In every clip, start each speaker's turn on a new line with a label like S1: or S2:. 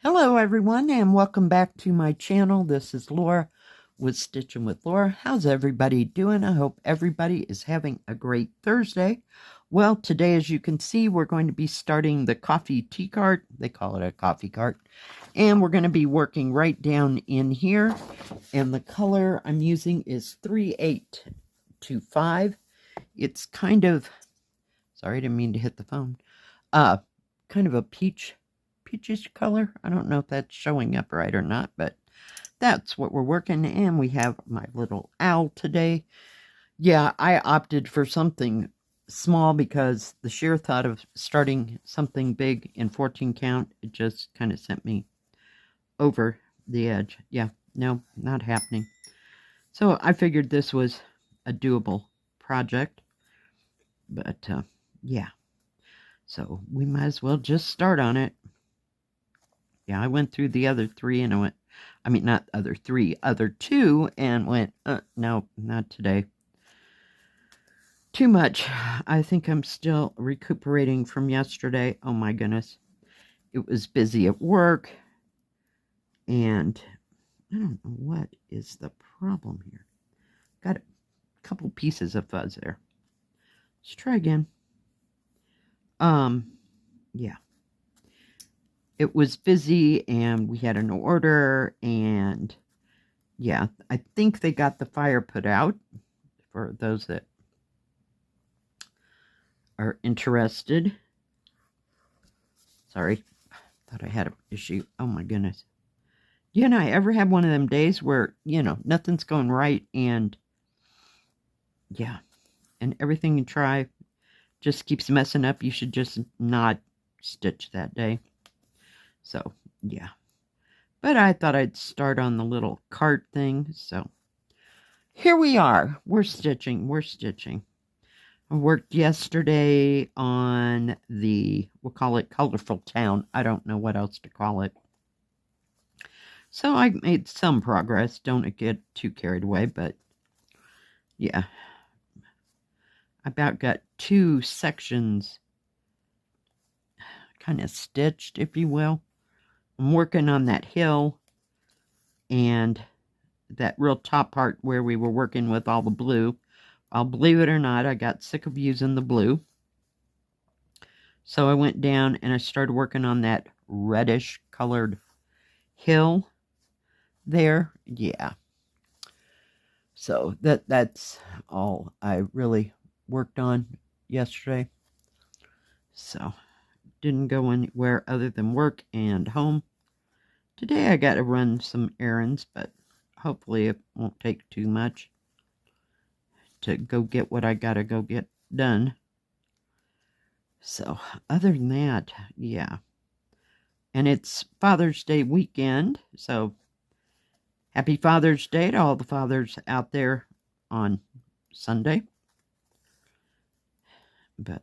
S1: Hello everyone and welcome back to my channel. This is Laura with Stitchin with Laura. How's everybody doing? I hope everybody is having a great Thursday. Well, today as you can see we're going to be starting the coffee tea cart. They call it a coffee cart. And we're going to be working right down in here. And the color I'm using is 3825. It's kind of, sorry I didn't mean to hit the phone, kind of a peachish color. I don't know if that's showing up right or not, but that's what we're working. And we have my little owl today. Yeah, I opted for something small because the sheer thought of starting something big in 14 count, it just kind of sent me over the edge. Yeah, no, not happening. So I figured this was a doable project, but yeah. So we might as well just start on it. Yeah, I went through the other three and I went, not other three, other two, and went, no, not today. Too much. I think I'm still recuperating from yesterday. Oh my goodness. It was busy at work. And I don't know what is the problem here. Got a couple pieces of fuzz there. Let's try again. Yeah. It was busy and we had an order and yeah, I think they got the fire put out for those that are interested. Sorry, thought I had an issue. Oh my goodness. You know, I ever have one of them days where, you know, nothing's going right and yeah, and everything you try just keeps messing up. You should just not stitch that day. So, yeah. But I thought I'd start on the little cart thing. So, here we are. We're stitching. I worked yesterday on the, we'll call it Colorful Town. I don't know what else to call it. So, I made some progress. Don't get too carried away, but yeah. I about got 2 sections kind of stitched, if you will. I'm working on that hill and that real top part where we were working with all the blue. I'll believe it or not, I got sick of using the blue. So I went down and I started working on that reddish colored hill there. Yeah. So that's all I really worked on yesterday. So didn't go anywhere other than work and home. Today I got to run some errands, but hopefully it won't take too much to go get what I got to go get done. So other than that, yeah. And it's Father's Day weekend, so happy Father's Day to all the fathers out there on Sunday. But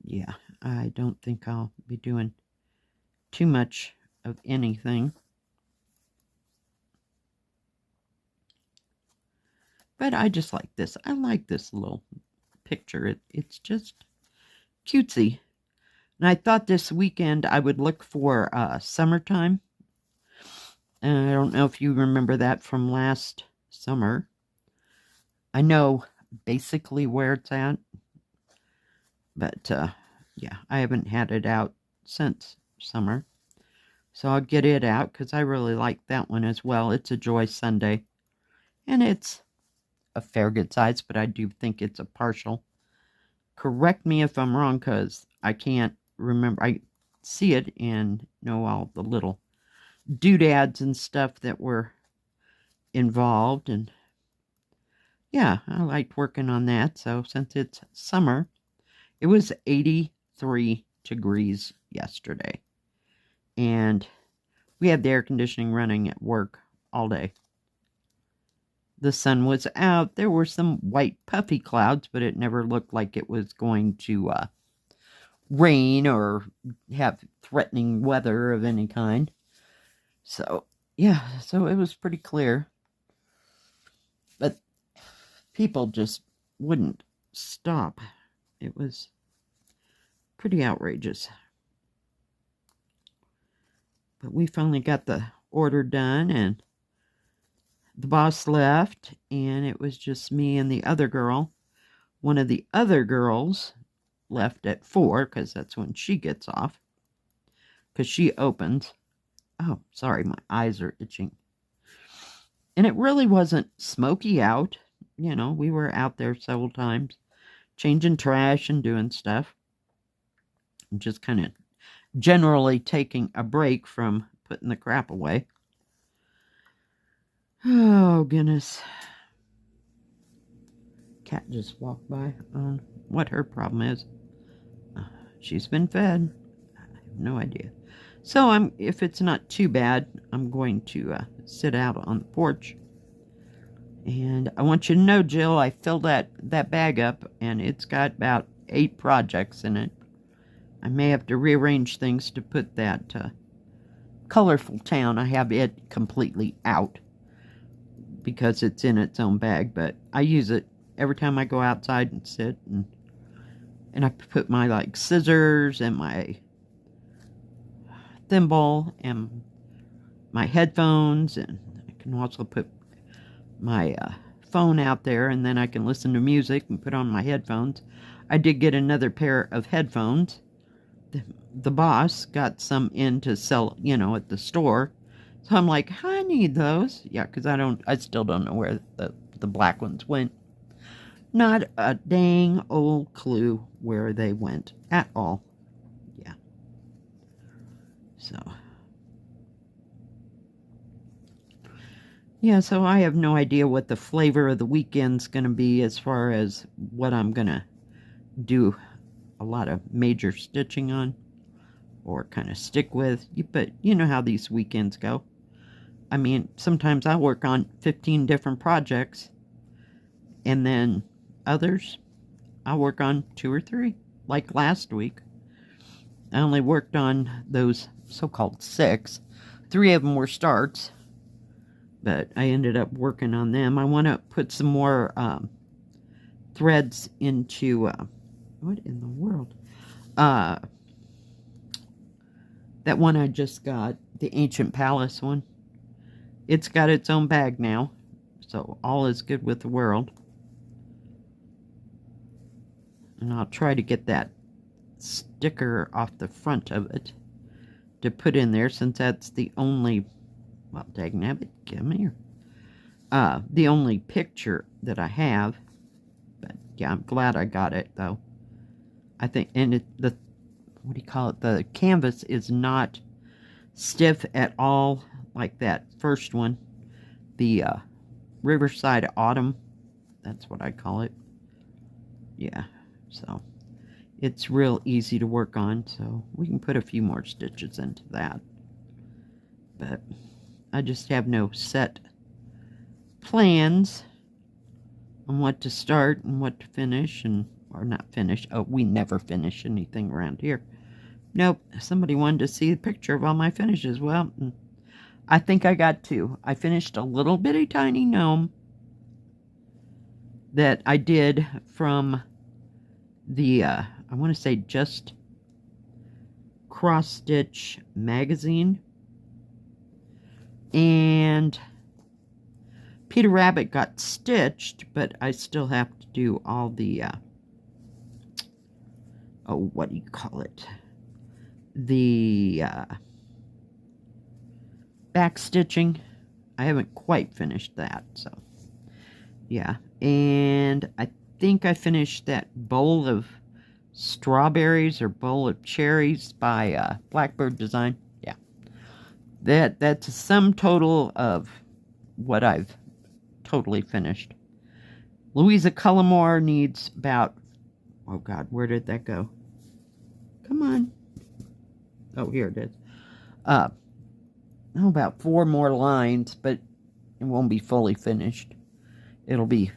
S1: yeah, I don't think I'll be doing too much of anything. But I just like this. I like this little picture. It's just cutesy. And I thought this weekend I would look for summertime. And I don't know if you remember that from last summer. I know basically where it's at. But yeah, I haven't had it out since summer. So I'll get it out because I really like that one as well. It's a Joy Sunday. And it's a fair good size, but I do think it's a partial. Correct me if I'm wrong because I can't remember. I see it and know all the little doodads and stuff that were involved. And yeah, I liked working on that. So since it's summer, it was 83 degrees yesterday. And we had the air conditioning running at work all day. The sun was out. There were some white puffy clouds, but it never looked like it was going to rain or have threatening weather of any kind. So, yeah, so it was pretty clear. But people just wouldn't stop. It was pretty outrageous. But we finally got the order done, and the boss left, and it was just me and the other girl. One of the other girls left at 4, because that's when she gets off, because she opens. Oh, sorry, my eyes are itching. And it really wasn't smoky out. You know, we were out there several times, changing trash and doing stuff. And just kind of generally taking a break from putting the crap away. Oh, goodness. Cat just walked by. What her problem is. She's been fed. I have no idea. So if it's not too bad, I'm going to sit out on the porch. And I want you to know, Jill, I filled that bag up, and it's got about 8 projects in it. I may have to rearrange things to put that colorful town. I have it completely out because it's in its own bag, but I use it every time I go outside and sit, and I put my like scissors and my thimble and my headphones, and I can also put my phone out there, and then I can listen to music and put on my headphones. I did get another pair of headphones. The boss got some in to sell, you know, at the store. So I'm like, I need those. Yeah, because I still don't know where the black ones went. Not a dang old clue where they went at all. Yeah. So. Yeah, so I have no idea what the flavor of the weekend's going to be as far as what I'm going to do a lot of major stitching on or kind of stick with. But you know how these weekends go. I mean, sometimes I work on 15 different projects, and then others I work on 2 or 3. Like last week, I only worked on those so-called 6. 3 of them were starts, but I ended up working on them. I want to put some more threads into what in the world? That one I just got, the Ancient Palace one. It's got its own bag now, so all is good with the world. And I'll try to get that sticker off the front of it to put in there, since that's the only, well, dagnabbit, come here. The only picture that I have. But yeah, I'm glad I got it though. I think, and what do you call it? The canvas is not stiff at all like that first one. The Riverside Autumn, that's what I call it. Yeah, so it's real easy to work on, so we can put a few more stitches into that. But I just have no set plans on what to start and what to finish, or not finish. Oh, we never finish anything around here. Nope, somebody wanted to see a picture of all my finishes. Well, I think I got 2. I finished a little bitty tiny gnome that I did from the, I want to say Just Cross Stitch magazine. And Peter Rabbit got stitched, but I still have to do all the, oh, what do you call it? The back stitching. I haven't quite finished that, so yeah. And I think I finished that bowl of strawberries or bowl of cherries by Blackbird Design. Yeah, that's a sum total of what I've totally finished. Louisa Cullimore needs about, oh god, where did that go? Come on. Oh, here it is. About 4 more lines, but it won't be fully finished. It'll be,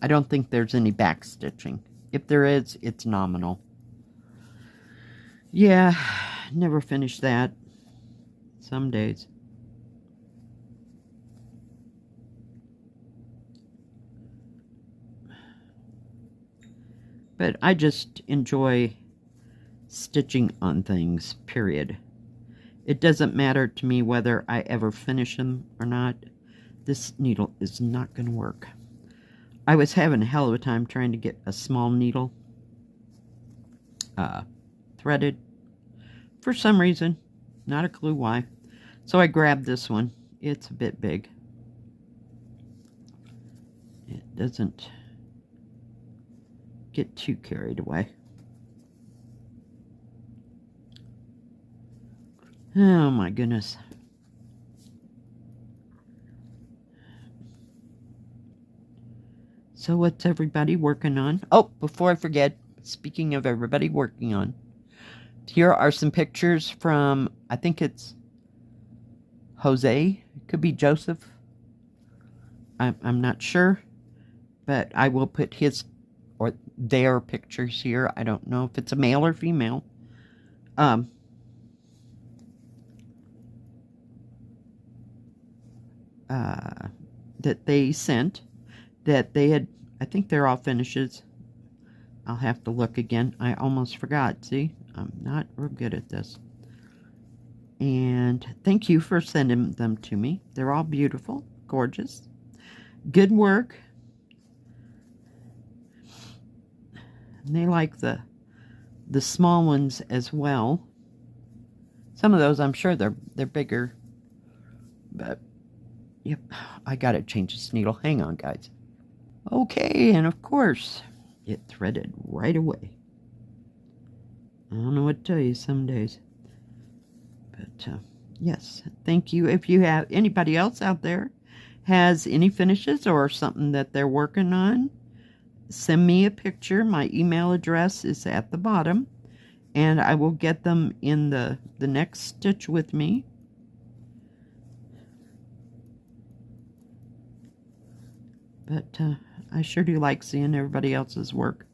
S1: I don't think there's any back stitching. If there is, it's nominal. Yeah, never finished that. Some days. But I just enjoy stitching on things, period. It doesn't matter to me whether I ever finish them or not. This needle is not going to work. I was having a hell of a time trying to get a small needle threaded. For some reason, not a clue why. So I grabbed this one. It's a bit big. It doesn't get too carried away. Oh my goodness. So what's everybody working on? Oh, before I forget, speaking of everybody working on, here are some pictures from, I think it's Jose. It could be Joseph. I'm not sure, but I will put his or their pictures here. I don't know if it's a male or female. That they sent, that they had, I think they're all finishes. I'll have to look again. I almost forgot. See, I'm not real good at this. And thank you for sending them to me. They're all beautiful, gorgeous, good work. And they like the small ones as well. Some of those, I'm sure they're bigger, but yep, I gotta change this needle. Hang on, guys. Okay, and of course, it threaded right away. I don't know what to tell you some days. But, yes, thank you. If you have anybody else out there has any finishes or something that they're working on, send me a picture. My email address is at the bottom, and I will get them in the next stitch with me. But I sure do like seeing everybody else's work.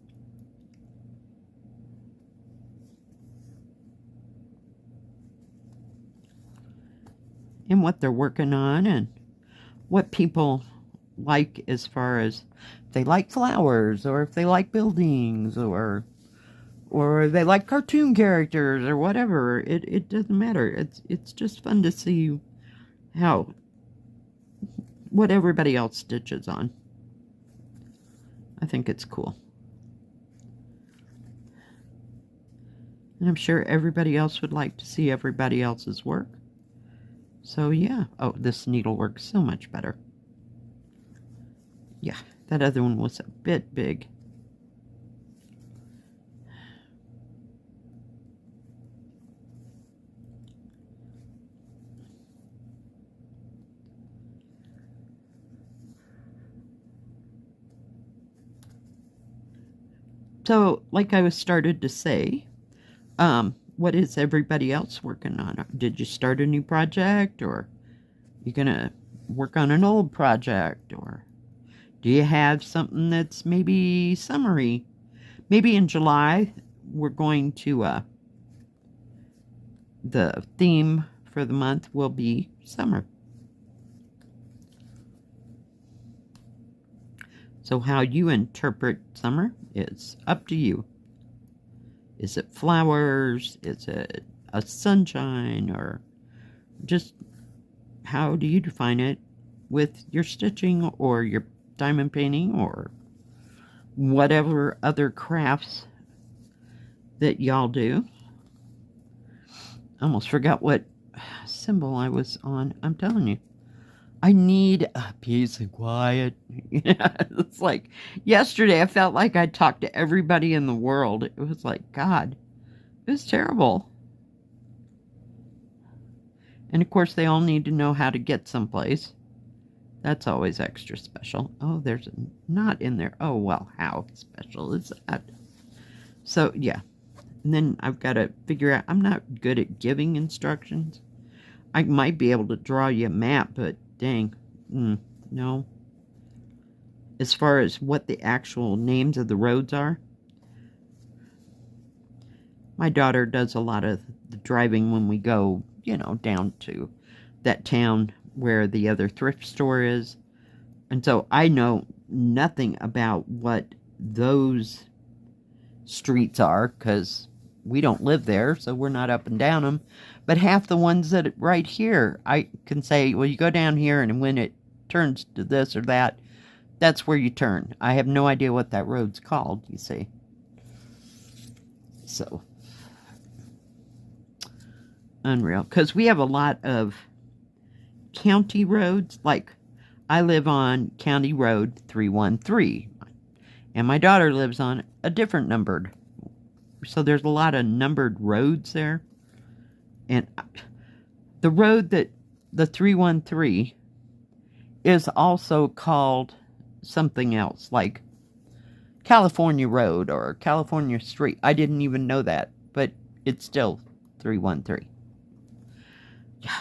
S1: And what they're working on and what people like as far as if they like flowers or if they like buildings or they like cartoon characters or whatever. It doesn't matter. It's just fun to see what everybody else stitches on. I think it's cool. And I'm sure everybody else would like to see everybody else's work. So yeah. Oh, this needle works so much better. Yeah, that other one was a bit big. So, like I was started to say, what is everybody else working on? Did you start a new project, or you gonna work on an old project, or do you have something that's maybe summery? Maybe in July we're going to the theme for the month will be summer. So how you interpret summer is up to you. Is it flowers? Is it a sunshine? Or just how do you define it with your stitching or your diamond painting or whatever other crafts that y'all do? I almost forgot what symbol I was on. I'm telling you. I need a peace and quiet. It's like yesterday I felt like I talked to everybody in the world. It was like, God, it was terrible. And of course they all need to know how to get someplace. That's always extra special. Oh, there's a knot in there. Oh, well, how special is that? So, yeah. And then I've got to figure out, I'm not good at giving instructions. I might be able to draw you a map, but dang, no. As far as what the actual names of the roads are, my daughter does a lot of the driving when we go, down to that town where the other thrift store is. And so I know nothing about what those streets are, because we don't live there, so we're not up and down them. But half the ones that right here, I can say, well, you go down here, and when it turns to this or that, that's where you turn. I have no idea what that road's called, you see. So, unreal. Because we have a lot of county roads. Like, I live on County Road 313. And my daughter lives on a different numbered. So there's a lot of numbered roads there. And the road that, the 313, is also called something else. Like California Road or California Street. I didn't even know that. But it's still 313. Yeah.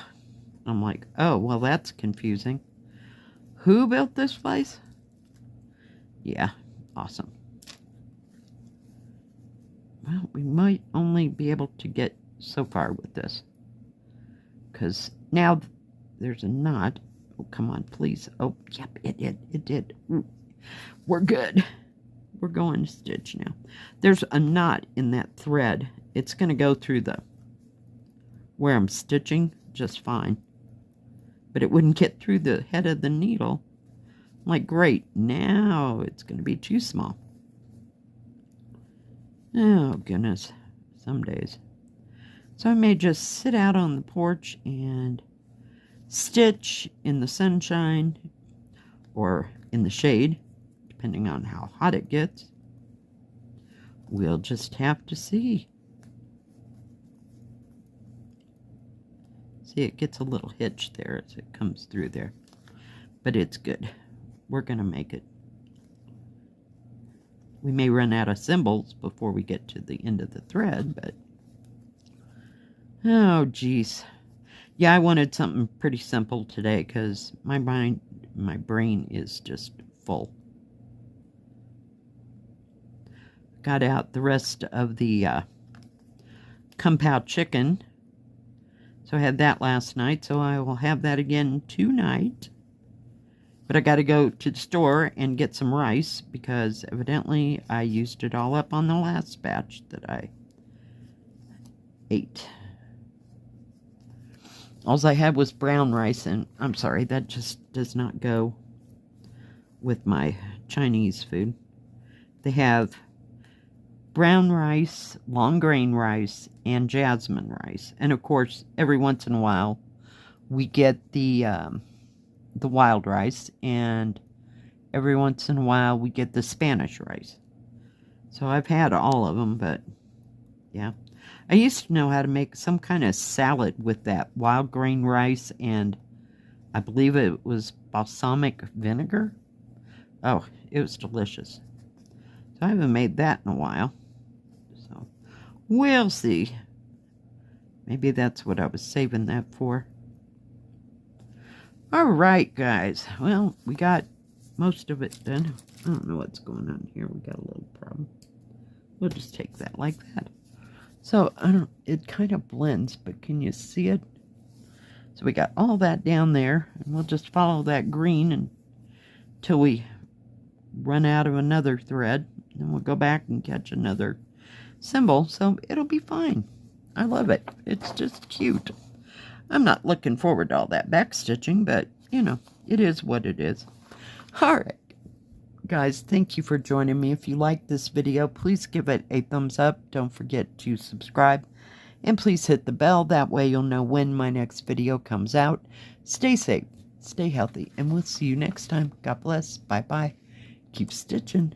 S1: I'm like, oh, well, that's confusing. Who built this place? Yeah, awesome. Well, we might only be able to get so far with this. Because now there's a knot. Oh, come on, please. Oh, yep, it did. It did. Ooh. We're good. We're going to stitch now. There's a knot in that thread. It's going to go through the where I'm stitching just fine. But it wouldn't get through the head of the needle. I'm like, great, now it's going to be too small. Oh, goodness, some days. So I may just sit out on the porch and stitch in the sunshine or in the shade, depending on how hot it gets. We'll just have to see. See, it gets a little hitch there as it comes through there. But it's good. We're going to make it. We may run out of symbols before we get to the end of the thread, but... oh, geez. Yeah, I wanted something pretty simple today because my brain is just full. Got out the rest of the Kung Pao chicken. So I had that last night, so I will have that again tonight. But I got to go to the store and get some rice because evidently I used it all up on the last batch that I ate. All I had was brown rice, and I'm sorry, that just does not go with my Chinese food. They have brown rice, long grain rice, and jasmine rice. And of course, every once in a while, we get the wild rice, and every once in a while, we get the Spanish rice. So I've had all of them, but yeah. I used to know how to make some kind of salad with that wild grain rice, and I believe it was balsamic vinegar. Oh, it was delicious. So I haven't made that in a while. So we'll see. Maybe that's what I was saving that for. Alright, guys. Well, we got most of it done. I don't know what's going on here. We got a little problem. We'll just take that like that. So, it kind of blends, but can you see it? So we got all that down there, and we'll just follow that green until we run out of another thread. Then we'll go back and catch another symbol, so it'll be fine. I love it. It's just cute. I'm not looking forward to all that back stitching, but, you know, it is what it is. Alright, guys, thank you for joining me. If you like this video, please give it a thumbs up. Don't forget to subscribe. And please hit the bell. That way you'll know when my next video comes out. Stay safe, stay healthy, and we'll see you next time. God bless. Bye-bye. Keep stitching.